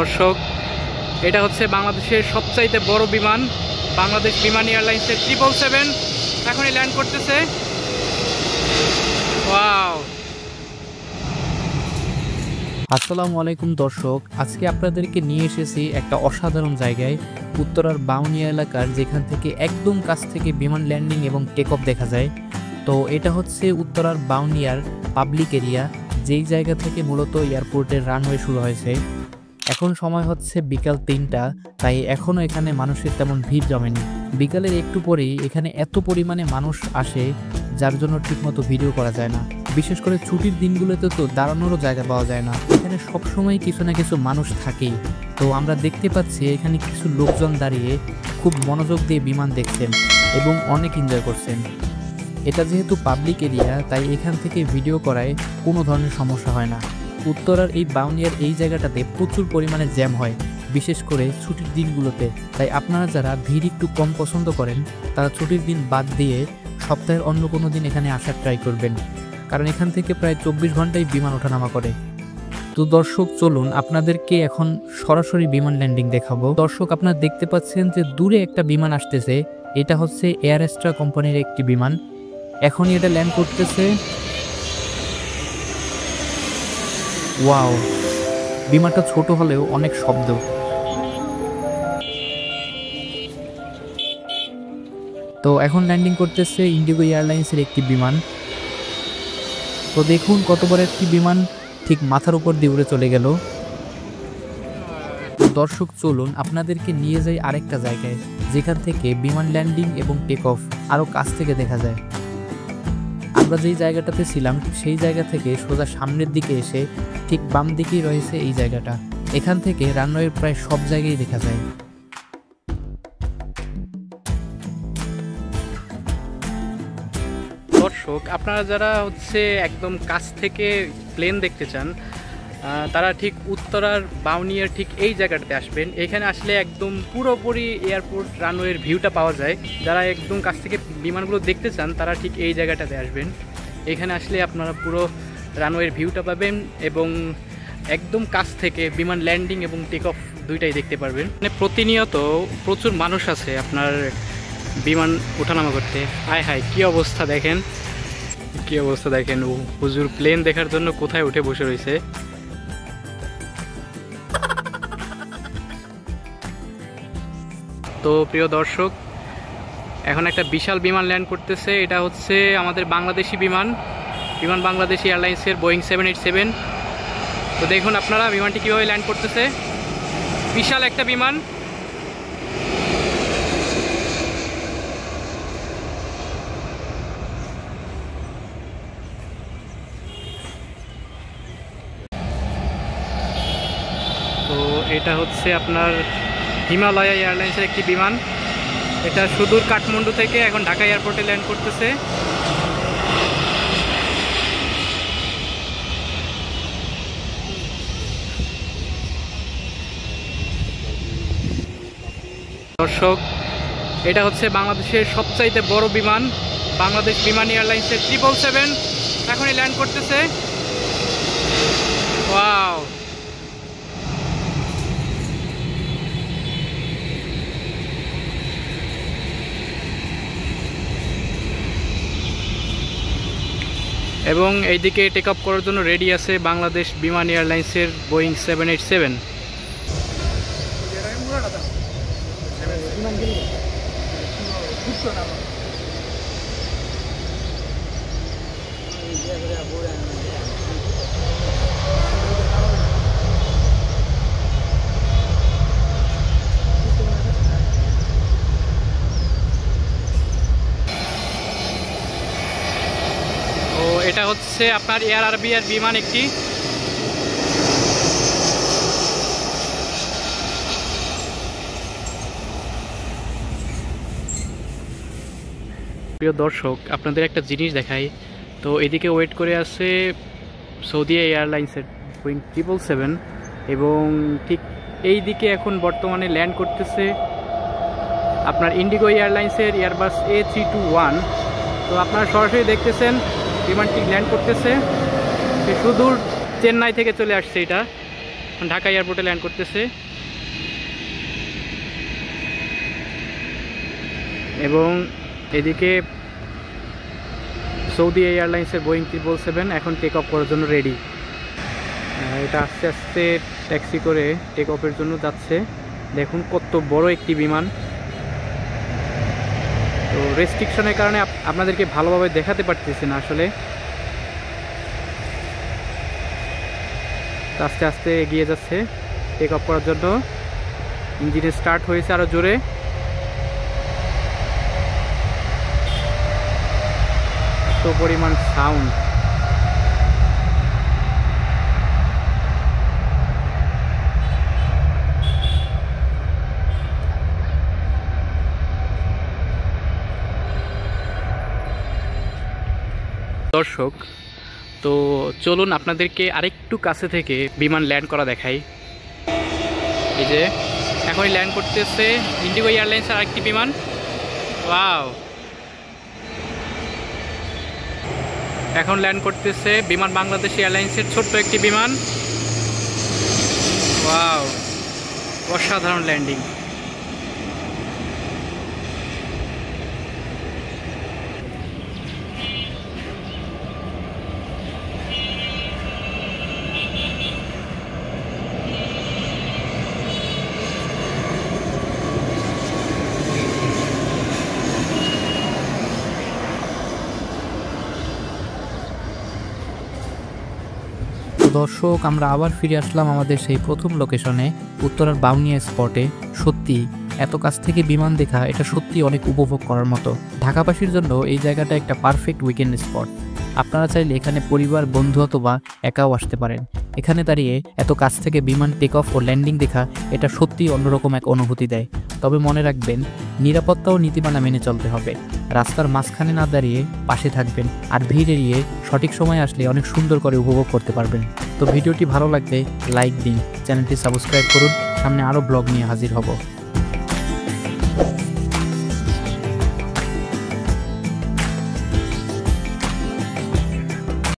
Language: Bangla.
দর্শক, এটা হচ্ছে বাংলাদেশের সবচাইতে বড় বিমান, বাংলাদেশ বিমান এয়ারলাইন্সের 777 এখনই ল্যান্ড করতেছে। ওয়াও! আসসালামু আলাইকুম দর্শক, আজকে আপনাদেরকে নিয়ে এসেছি একটা অসাধারণ জায়গায়, উত্তরার বাউনিয়া এলাকার, যেখান থেকে একদম কাছ থেকে বিমান ল্যান্ডিং এবং টেক অফ দেখা যায়। তো এটা হচ্ছে উত্তরার বাউনিয়ার পাবলিক এরিয়া, যেই জায়গা থেকে মূলত এয়ারপোর্টের রানওয়ে শুরু হয়েছে। এখন সময় হচ্ছে বিকাল 3টা, তাই এখনও এখানে মানুষের তেমন ভিড় জমেনি। বিকালের একটু পরেই এখানে এত পরিমাণে মানুষ আসে যার জন্য ঠিকমতো ভিডিও করা যায় না। বিশেষ করে ছুটির দিনগুলোতে তো দাঁড়ানোরও জায়গা পাওয়া যায় না। এখানে সবসময় কিছু না কিছু মানুষ থাকেই। তো আমরা দেখতে পাচ্ছি এখানে কিছু লোকজন দাঁড়িয়ে খুব মনোযোগ দিয়ে বিমান দেখছেন এবং অনেক এনজয় করছেন। এটা যেহেতু পাবলিক এরিয়া, তাই এখান থেকে ভিডিও করায় কোনো ধরনের সমস্যা হয় না। উত্তরার এই বাউনিয়ার এই জায়গাটাতে প্রচুর পরিমাণে জ্যাম হয়, বিশেষ করে ছুটির দিনগুলোতে। তাই আপনারা যারা ভিড় একটু কম পছন্দ করেন, তারা ছুটির দিন বাদ দিয়ে সপ্তাহের অন্য কোনো দিন এখানে আসার ট্রাই করবেন, কারণ এখান থেকে প্রায় 24 ঘন্টায় বিমান ওঠানামা করে। তো দর্শক, চলুন আপনাদেরকে এখন সরাসরি বিমান ল্যান্ডিং দেখাবো। দর্শক, আপনারা দেখতে পাচ্ছেন যে দূরে একটা বিমান আসতেছে। এটা হচ্ছে এয়ার এস্ট্রা কোম্পানির একটি বিমান, এখনই এটা ল্যান্ড করতেছে। ওয়াও! বিমানটা ছোট হলেও অনেক শব্দ। তো এখন ল্যান্ডিং করতেছে ইন্ডিগো এয়ারলাইন্সের একটি বিমান। তো দেখুন কত বড় একটি বিমান ঠিক মাথার উপর দিয়ে উড়ে চলে গেল। দর্শক, চলুন আপনাদেরকে নিয়ে যাই আরেকটা জায়গায়, যেখান থেকে বিমান ল্যান্ডিং এবং টেক অফ আরও কাছ থেকে দেখা যায়। আমরা যেই জায়গাটাতে ছিলাম সেই জায়গা থেকে সোজা সামনের দিকে এসে ঠিক বাম দিকেই রয়েছে এই জায়গাটা। এখান থেকে রানওয়ের প্রায় সব জায়গায় দেখা যায়। দর্শক, আপনারা যারা হচ্ছে একদম কাছ থেকে প্লেন দেখতে চান, তারা ঠিক উত্তরার বাউনিয়ার ঠিক এই জায়গাটাতে আসবেন। এখানে আসলে একদম পুরোপুরি এয়ারপোর্ট রানওয়ের ভিউটা পাওয়া যায়। যারা একদম কাছ থেকে বিমানগুলো দেখতে চান, তারা ঠিক এই জায়গাটাতে আসবেন। এখানে আসলে আপনারা পুরো রানওয়ের ভিউটা পাবেন এবং একদম কাছ থেকে বিমান ল্যান্ডিং এবং টেক অফ দুইটাই দেখতে পারবেন। মানে প্রতিনিয়ত প্রচুর মানুষ আছে আপনার বিমান ওঠানামা করতে। হায় হায়, কী অবস্থা দেখেন, কী অবস্থা দেখেন! ও হুজুর প্লেন দেখার জন্য কোথায় উঠে বসে রয়েছে। তো প্রিয় দর্শক, এখন একটা বিশাল বিমান ল্যান্ড করতেছে। এটা হচ্ছে আমাদের বাংলাদেশি বিমান বাংলাদেশ এয়ারলাইন্সের বোয়িং 787। তো দেখুন আপনারা বিমানটি কীভাবে ল্যান্ড করতেছে। বিশাল একটা বিমান। তো এটা হচ্ছে আপনার হিমালয়া এয়ারলাইন্সের একটি বিমান। এটা সুদূর কাঠমান্ডু থেকে এখন ঢাকা এয়ারপোর্টে ল্যান্ড করতেছে। দর্শক, এটা হচ্ছে বাংলাদেশের সবচাইতে বড় বিমান, বাংলাদেশ বিমান এয়ারলাইন্সের 777 এখনই ল্যান্ড করতেছে। ওয়াও! এবং এইদিকে টেক অফ করার জন্য রেডি আছে বাংলাদেশ বিমান এয়ারলাইন্সের বোয়িং 787। এটা হচ্ছে আপনার এয়ার আরবিয়ার বিমান একটি। প্রিয় দর্শক, আপনাদের একটা জিনিস দেখাই। তো এদিকে ওয়েট করে আছে সৌদি এয়ারলাইন্সের বোয়িং 777 এবং ঠিক এই দিকে এখন বর্তমানে ল্যান্ড করতেছে আপনার ইন্ডিগো এয়ারলাইন্সের এয়ারবাস A321। তো আপনারা সরাসরি দেখতেছেন বিমানটি ল্যান্ড করতেছে। সুদূর চেন্নাই থেকে চলে আসছে এটা। ঢাকা এয়ারপোর্টে ল্যান্ড করতেছে এবং এদিকে সৌদি এয়ারলাইন্সের বোয়িং 777 এখন টেক অফ করার জন্য রেডি। এটা আস্তে আস্তে ট্যাক্সি করে টেক অফের জন্য যাচ্ছে। দেখুন কত বড় একটি বিমান। তো রেস্ট্রিকশনের কারণে আপনাদেরকে ভালোভাবে দেখাতে পারতেছি না আসলে। আস্তে আস্তে এগিয়ে যাচ্ছে টেক অফ করার জন্য। ইঞ্জিনে স্টার্ট হয়েছে আরও জোরে। এত পরিমাণ সাউন্ড। দর্শক, তো চলুন আপনাদেরকে আরেকটু কাছে থেকে বিমান ল্যান্ড করা দেখাই। এই যে এখনই ল্যান্ড করতেছে ইন্ডিগো এয়ারলাইন্সের আরেকটি বিমান। ওয়াও, এখন ল্যান্ড করতেছে বিমান বাংলাদেশ এয়ারলাইন্সের ছোট্ট একটি বিমান। ওয়াও, অসাধারণ ল্যান্ডিং। দর্শক, আমরা আবার ফিরে আসলাম আমাদের সেই প্রথম লোকেশনে, উত্তরার বাউনিয়া স্পটে। সত্যি এত কাছ থেকে বিমান দেখা এটা সত্যি অনেক উপভোগ করার মতো। ঢাকাবাসীর জন্য এই জায়গাটা একটা পারফেক্ট উইকেন্ড স্পট। আপনারা চাইলে এখানে পরিবার, বন্ধু অথবা একাও আসতে পারেন। এখানে দাঁড়িয়ে এত কাছ থেকে বিমান টেক অফ ও ল্যান্ডিং দেখা এটা সত্যিই অন্যরকম এক অনুভূতি দেয়। তবে মনে রাখবেন, নিরাপত্তা ও নীতিমালা মেনে চলতে হবে। রাস্তার মাঝখানে না দাঁড়িয়ে পাশে থাকবেন, আর ভিড় এড়িয়ে সঠিক সময় আসলে অনেক সুন্দর করে উপভোগ করতে পারবেন। তো ভিডিওটি ভালো লাগলে লাইক দিন, চ্যানেলটি সাবস্ক্রাইব করুন। সামনে আরও ব্লগ নিয়ে হাজির হব।